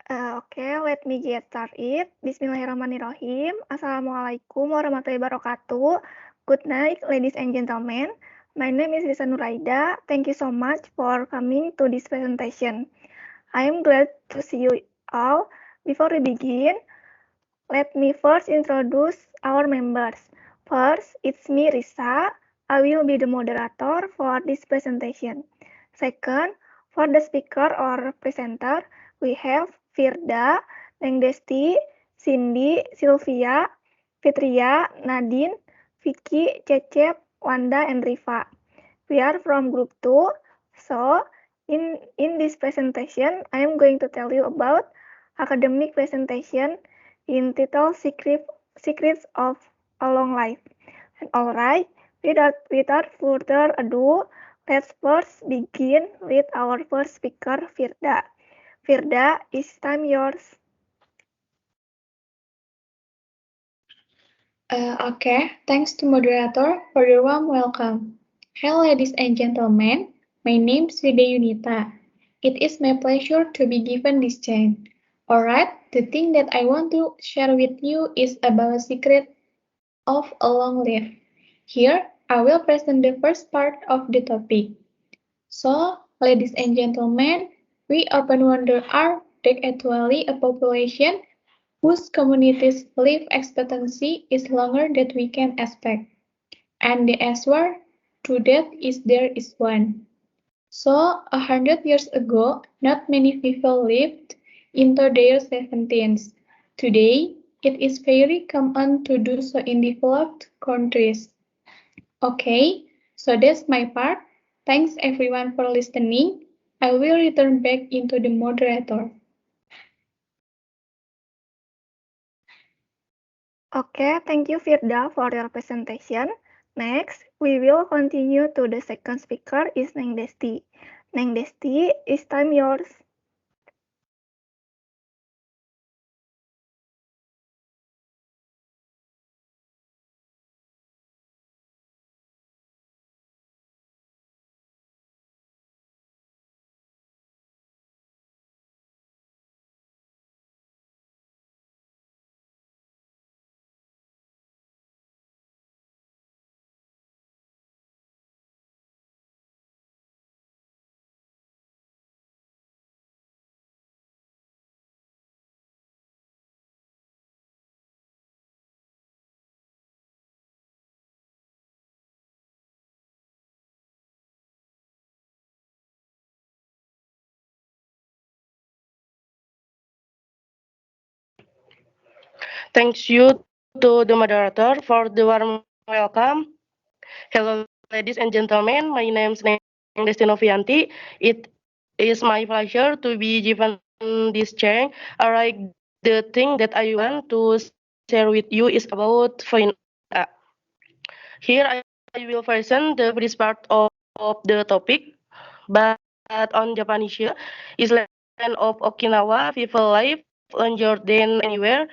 Let me get started. Bismillahirrahmanirrahim. Assalamualaikum warahmatullahi wabarakatuh. Good night, ladies and gentlemen. My name is Risa Nuraida. Thank you so much for coming to this presentation. I am glad to see you all. Before we begin, let me first introduce our members. First, it's me, Risa. I will be the moderator for this presentation. Second, for the speaker or presenter, we have Firda, Neng Desti, Cindy, Sylvia, Fitria, Nadine, Vicky, Cecep, Wanda, and Riva. We are from group 2, so in this presentation, I am going to tell you about academic presentation entitled Secrets of a Long Life. And alright, without further ado, let's first begin with our first speaker, Firda. Firda, it's time yours. Okay, thanks to moderator for the warm welcome. Hello, ladies and gentlemen. My name is Vida Yunita. It is my pleasure to be given this chance. Alright, the thing that I want to share with you is about the secret of a long life. Here, I will present the first part of the topic. So, ladies and gentlemen, we often wonder, are there actually a population whose community's life expectancy is longer than we can expect? And the answer to that is there is one. So, 100 years ago, not many people lived into their 70s. Today, it is very common to do so in developed countries. Okay, so that's my part. Thanks everyone for listening. I will return back into the moderator. Okay, thank you, Firda, for your presentation. Next, we will continue to the second speaker is Neng Desti. Neng Desti, it's time yours. Thanks you to the moderator for the warm welcome. Hello, ladies and gentlemen. My name is Neng Desti Novianti. It is my pleasure to be given this chance. Alright, the thing that I want to share with you is about Fine. Here I will present the first part of the topic, but on Japanese is land of Okinawa. People live longer than anywhere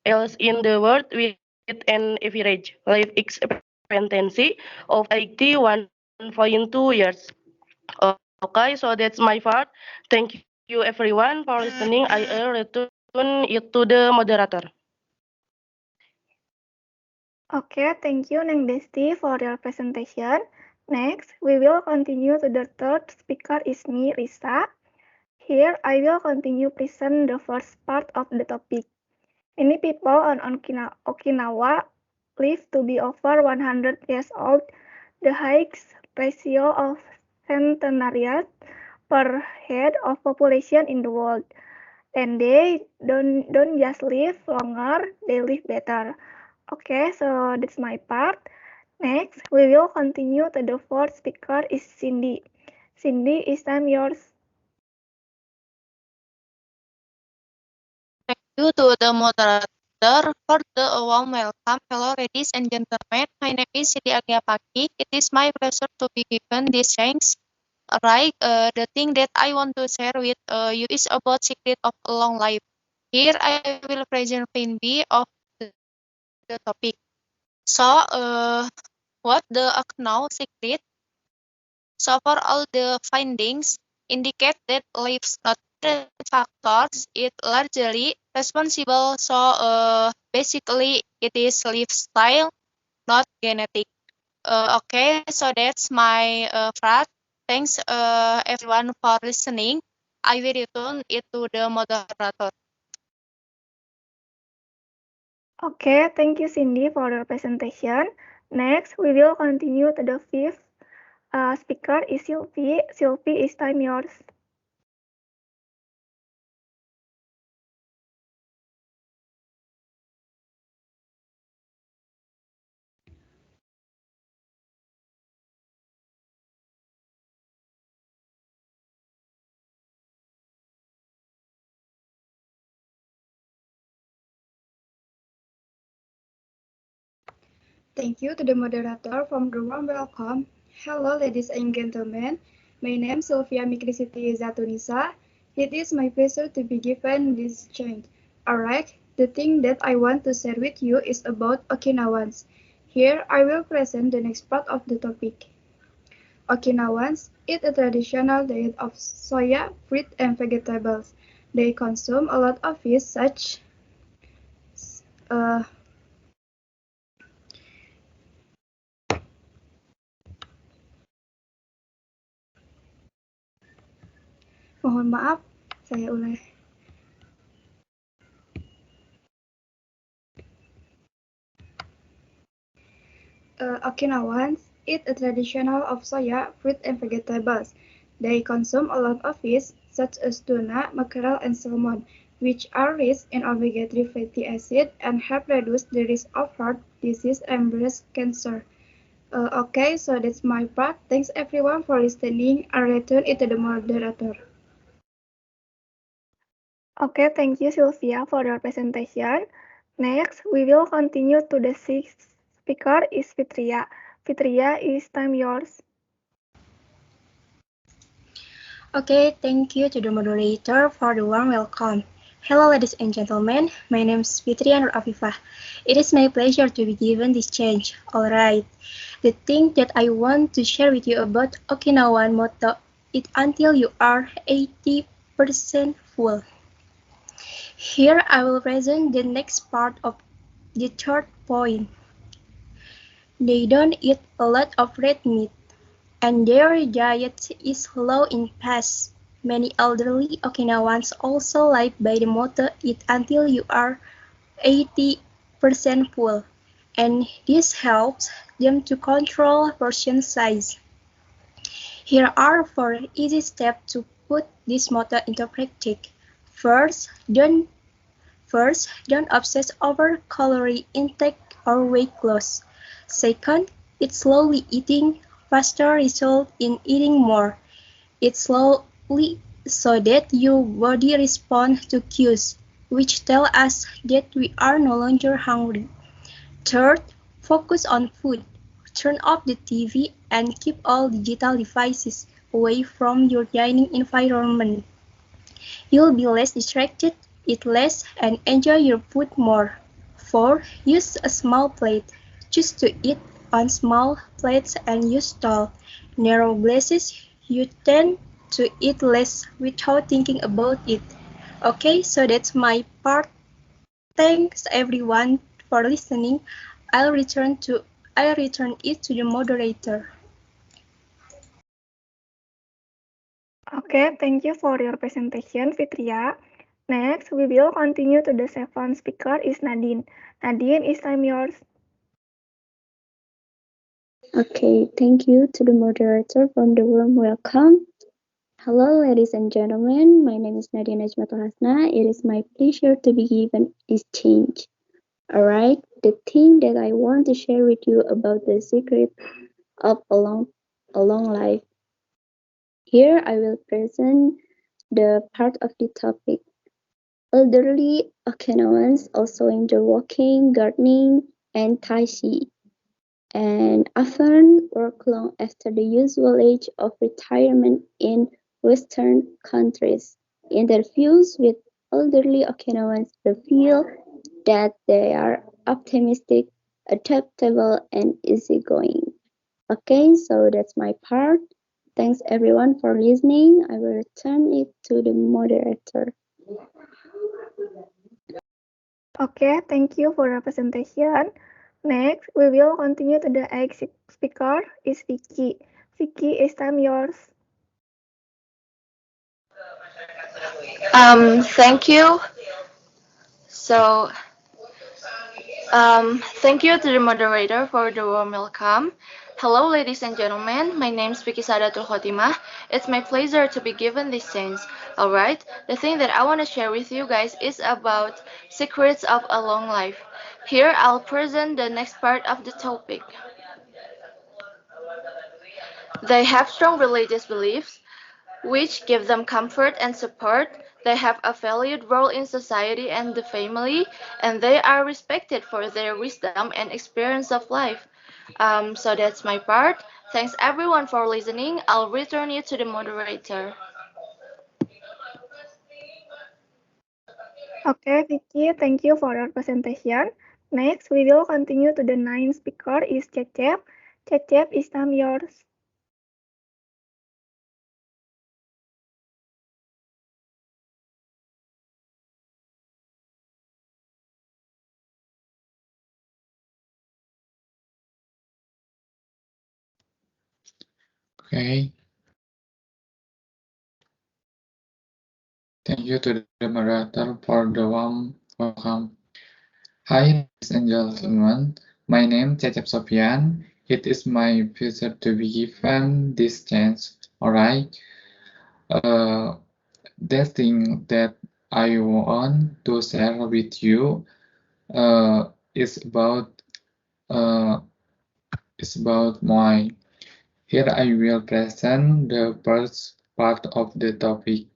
else in the world with an average life expectancy of 81.2 years. Okay, so that's my part. Thank you everyone for listening. I will return it to the moderator. Okay, thank you, Neng Desti, for your presentation. Next, we will continue to the third speaker is me, Risa. Here, I will continue present the first part of the topic. Many people on Okinawa live to be over 100 years old, the highest ratio of centenarians per head of population in the world. And they don't just live longer, they live better. Okay, so that's my part. Next, we will continue to the fourth speaker is Cindy. Cindy, is time yours. Thank you to the moderator for the warm welcome. Hello, ladies and gentlemen. My name is Siti Agiapaki. It is my pleasure to be given this chance. Right, the thing that I want to share with you is about secret of a long life. Here I will present plan B of the topic. So, what the now secret? So, for all the findings indicate that lives not factors it largely responsible. So basically it is lifestyle, not genetic. Okay, so that's my part. Thanks everyone for listening. I will return it to the moderator. Okay, thank you, Cindy, for your presentation. Next, we will continue to the fifth speaker is Sylvie. Sylvie, is time yours. Thank you to the moderator from the warm welcome. Hello, ladies and gentlemen. My name is Sylvia Mikrisiti Zatunisa. It is my pleasure to be given this chance. Alright, the thing that I want to share with you is about Okinawans. Here, I will present the next part of the topic. Okinawans eat a traditional diet of soya, fruit, and vegetables. They consume a lot of fish such uh, mohon maaf, saya ulangi. Okinawans eat a traditional of soya, fruit, and vegetables. They consume a lot of fish, such as tuna, mackerel, and salmon, which are rich in omega-3 fatty acid and help reduce the risk of heart disease and breast cancer. Okay, so that's my part. Thanks everyone for listening. I return it to the moderator. Okay, thank you, Sylvia, for your presentation. Next, we will continue to the sixth speaker is Fitria. Fitria, is time yours. Okay, thank you to the moderator for the warm welcome. Hello, ladies and gentlemen. My name is Fitria Nur Afifah. It is my pleasure to be given this chance. Alright, the thing that I want to share with you about Okinawan motto, eat until you are 80% full. Here I will present the next part of the third point. They don't eat a lot of red meat, and their diet is low in fat. Many elderly Okinawans also live by the motto eat until you are 80% full, and this helps them to control portion size. Here are 4 easy steps to put this motto into practice. First, don't obsess over calorie intake or weight loss. Second, eat slowly. Eating faster results in eating more. Eat slowly so that your body responds to cues, which tell us that we are no longer hungry. Third, focus on food. Turn off the TV and keep all digital devices away from your dining environment. You'll be less distracted, eat less, and enjoy your food more. 4. Use a small plate. Choose to eat on small plates and use tall, narrow glasses. You tend to eat less without thinking about it. Okay, so that's my part. Thanks everyone for listening. I'll return it to the moderator. Okay, thank you for your presentation, Fitria. Next, we will continue to the seventh speaker is Nadine. Nadine, is time yours. Okay, thank you to the moderator from the warm welcome. Hello, ladies and gentlemen. My name is Nadia Najmatul Hasna. It is my pleasure to be given this change. Alright, the thing that I want to share with you about the secret of a long life. Here I will present the part of the topic. Elderly Okinawans also enjoy walking, gardening, and tai chi, and often work long after the usual age of retirement in Western countries. Interviews with elderly Okinawans reveal that they are optimistic, adaptable, and easygoing. Okay, so that's my part. Thanks everyone for listening. I will return it to the moderator. Okay, thank you for your presentation. Next, we will continue to the next speaker is Vicky. Vicky, is time yours. Thank you. So, thank you to the moderator for the warm welcome. Hello, ladies and gentlemen. My name is Vicky Sadatul Khotimah. It's my pleasure to be given this chance. Alright, the thing that I want to share with you guys is about secrets of a long life. Here, I'll present the next part of the topic. They have strong religious beliefs, which give them comfort and support. They have a valued role in society and the family, and they are respected for their wisdom and experience of life. So that's my part. Thanks everyone for listening. I'll return you to the moderator. Okay, Vicky, thank you for your presentation. Next, we will continue to the ninth speaker is Cecep. Cecep, is time yours. Okay. Thank you to the moderator for the warm welcome. Hi, ladies and gentlemen. My name is Cecep Sofian. It is my pleasure to be given this chance. Alright. The thing that I want to share with you is about my. Here I will present the first part of the topic.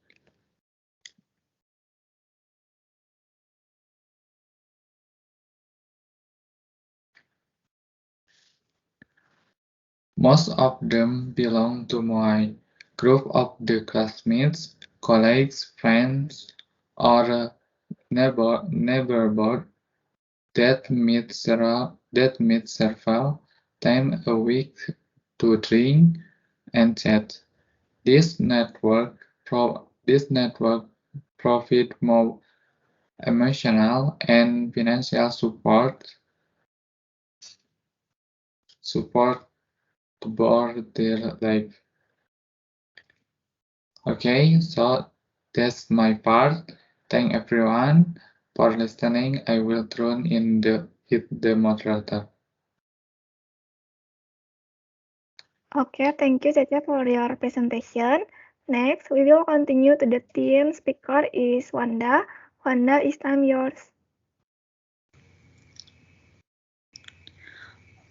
Most of them belong to my group of the classmates, colleagues, friends, or neighborhood that meet several times a week to drink and chat. This network provides more emotional and financial support toward their life. Okay, so that's my part. Thank everyone for listening. I will turn in the moderator. Okay, thank you, Cecep, for your presentation. Next, we will continue to the team speaker is Wanda. Wanda, is time yours.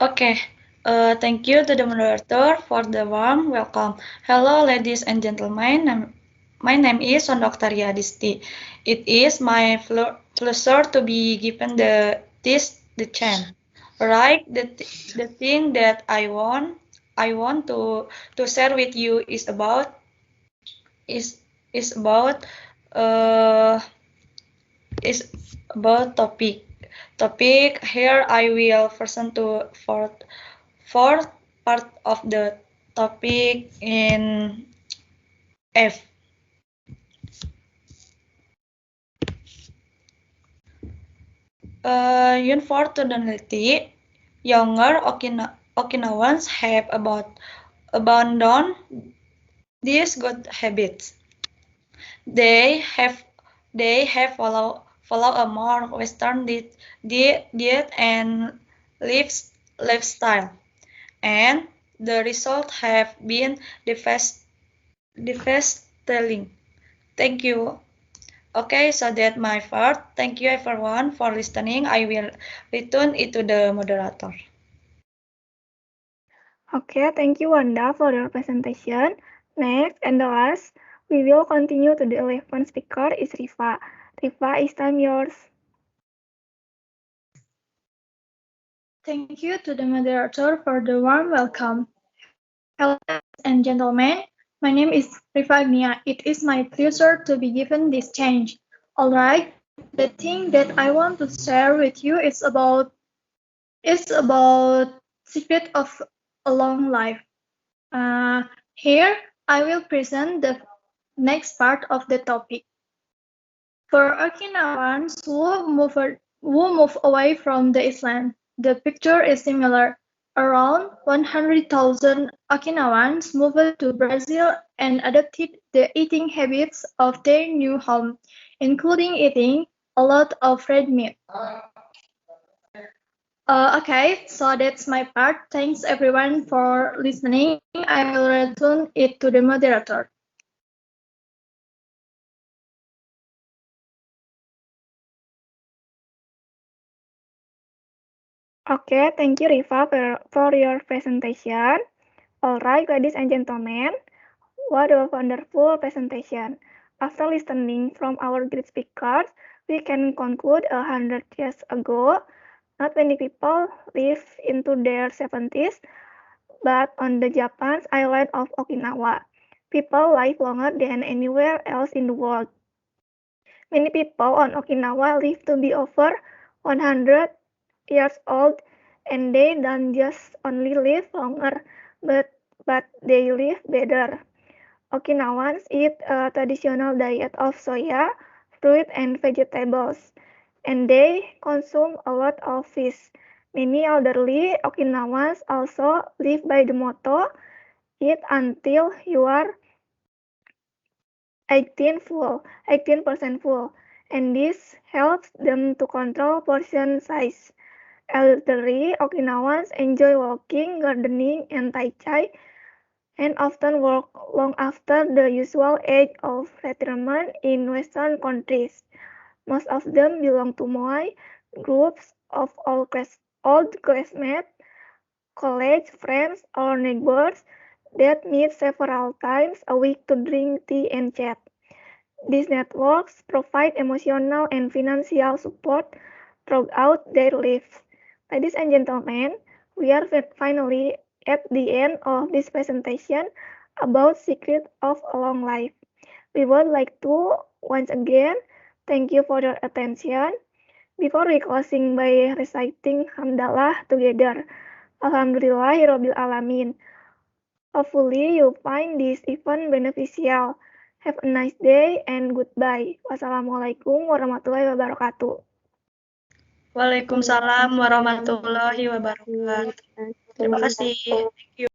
Okay, thank you to the moderator for the warm welcome. Hello, ladies and gentlemen. My name is Sondoktaria Adisti. It is my pleasure to be given the chance. Right, the thing that I want to share with you is about is is about uh is about topic. Here I will present to fourth part of the topic in F. Unfortunately, younger Okinawans have abandoned these good habits. They have follow a more Western diet and lifestyle, and the result have been devastating. Thank you. Okay, so that my part. Thank you everyone for listening. I will return it to the moderator. Okay, thank you, Wanda, for your presentation. Next and the last, we will continue to the 11th speaker is Riva. Riva, is time yours. Thank you to the moderator for the warm welcome. Hello, ladies and gentlemen. My name is Riva Agnia. It is my pleasure to be given this chance. Alright, the thing that I want to share with you is about secret of a long life. Here, I will present the next part of the topic. For Okinawans who move away from the island, the picture is similar. Around 100,000 Okinawans moved to Brazil and adopted the eating habits of their new home, including eating a lot of red meat. Okay, so that's my part. Thanks everyone for listening. I will return it to the moderator. Okay, thank you, Riva, for your presentation. All right, ladies and gentlemen, what a wonderful presentation. After listening from our great speakers, we can conclude 100 years ago, not many people lived into their 70s, but on the Japan's island of Okinawa, people live longer than anywhere else in the world. Many people on Okinawa live to be over 100 years old, and they don't just only live longer, but they live better. Okinawans eat a traditional diet of soya, fruit, and vegetables, and they consume a lot of fish. Many elderly Okinawans also live by the motto, eat until you are 18% full, and this helps them to control portion size. Elderly Okinawans enjoy walking, gardening, and tai chi, and often work long after the usual age of retirement in Western countries. Most of them belong to Moai groups of old classmates, college friends, or neighbors that meet several times a week to drink tea and chat. These networks provide emotional and financial support throughout their lives. Ladies and gentlemen, we are finally at the end of this presentation about Secret of a Long Life. We would like to once again thank you for your attention. Before we closing by reciting Hamdalah together, Alhamdulillahirabbil alamin. Hopefully you find this event beneficial. Have a nice day and goodbye. Wassalamualaikum warahmatullahi wabarakatuh. Waalaikumsalam warahmatullahi wabarakatuh. Terima kasih. Thank you.